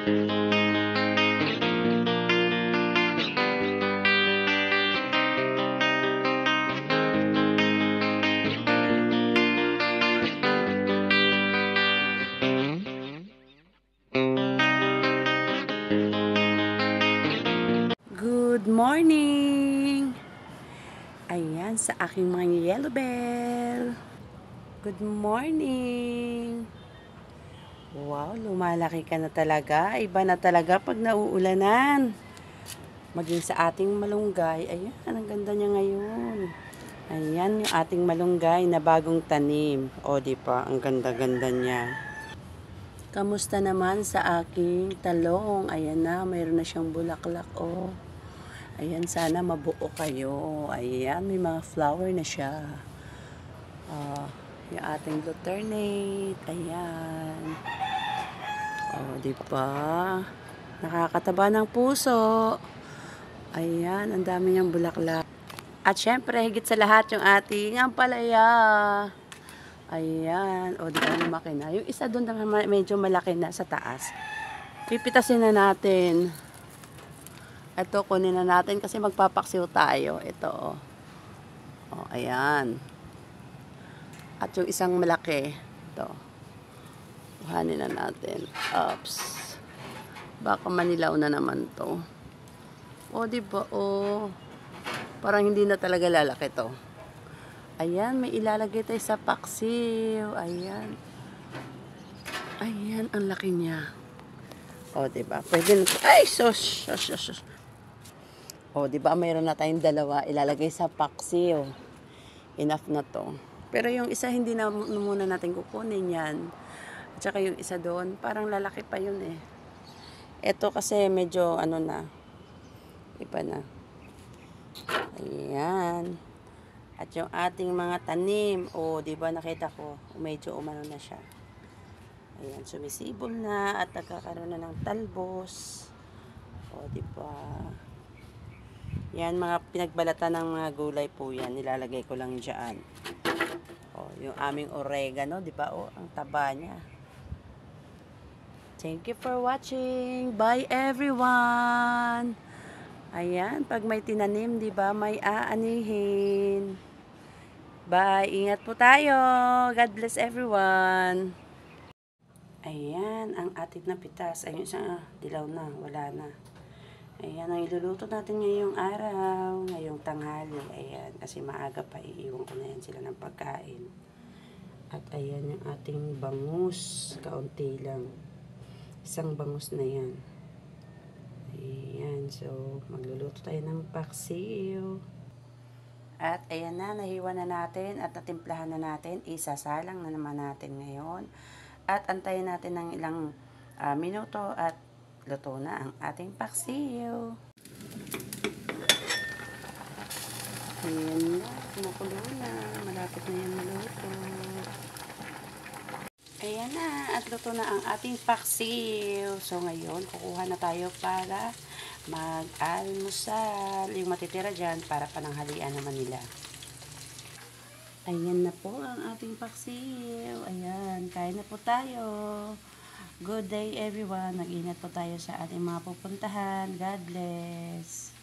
Good morning! Ayan, sa aking mga yellow bell. Good morning! Wow, lumalaki ka na talaga. Iba na talaga pag nauulanan. Maging sa ating malunggay. Ayan, ang ganda niya ngayon. Ayan, yung ating malunggay na bagong tanim. O, di pa, ang ganda-ganda niya. Kamusta naman sa aking talong? Ayan na, mayroon na siyang bulaklak. O, ayan, sana mabuo kayo. Ayan, may mga flower na siya. Yung ating luternate. Ayan. Di ba? Nakakataba ng puso. Ayan, ang dami niyang bulaklak. At syempre, higit sa lahat, yung ating ampalaya. Ayan. Di ba, lumaki na. Yung isa doon na medyo malaki na sa taas. Pipitasin na natin. Ito, kunin na natin kasi magpapaksiw tayo. Ito, ayan. At yung isang malaki, ito. Kuhanin na natin. Oops. Baka manilaw na naman to. Diba, parang hindi na talaga lalaki to. Ayan, may ilalagay tayo sa paksiw. Ayan. Ayan, ang laki niya. Diba, pwede na. Ay, sus. Diba, mayroon na tayong dalawa. Ilalagay sa paksiw. Enough na to. Pero yung isa, hindi na muna natin kukunin yan. At saka yung isa doon, parang lalaki pa yun eh. Ito kasi medyo na, iba na. Ayan. At yung ating mga tanim, diba nakita ko, medyo umano na siya. Ayan, sumisibol na at nagkakaroon na ng talbos. Diba? Yan, mga pinagbalatan ng mga gulay po yan. Nilalagay ko lang dyan. Yung aming oregano, diba? Ang taba niya. Thank you for watching. Bye everyone. Ayan, pag may tinanim, 'di ba, may aanihin. Bye. Ingat po tayo. God bless everyone. Ayan, ang ating napitas. Ayun, isang dilaw na, wala na. Ayan, ang iluluto natin ngayong araw, ngayong tanghali. Ayan, kasi maaga pa, iiwan ko na yan sila ng pagkain. At ayan yung ating bangus, kaunti lang. Isang bangus na yan. Ayan, so magluluto tayo ng paksiw. At ayan na, nahiwa na natin at natimplahan na natin. Isasalang na naman natin ngayon. At antayin natin ng ilang minuto at luto na ang ating paksiw. Ayan na, kumukulo na. Malapit na yan maluto. Ayan na, at luto na ang ating paksiw. So ngayon, kukuha na tayo para mag-almusal. Yung matitira dyan para pananghalian naman nila. Ayan na po ang ating paksiw. Ayan, kain na po tayo. Good day everyone. Mag-ingat po tayo sa ating mga pupuntahan. God bless.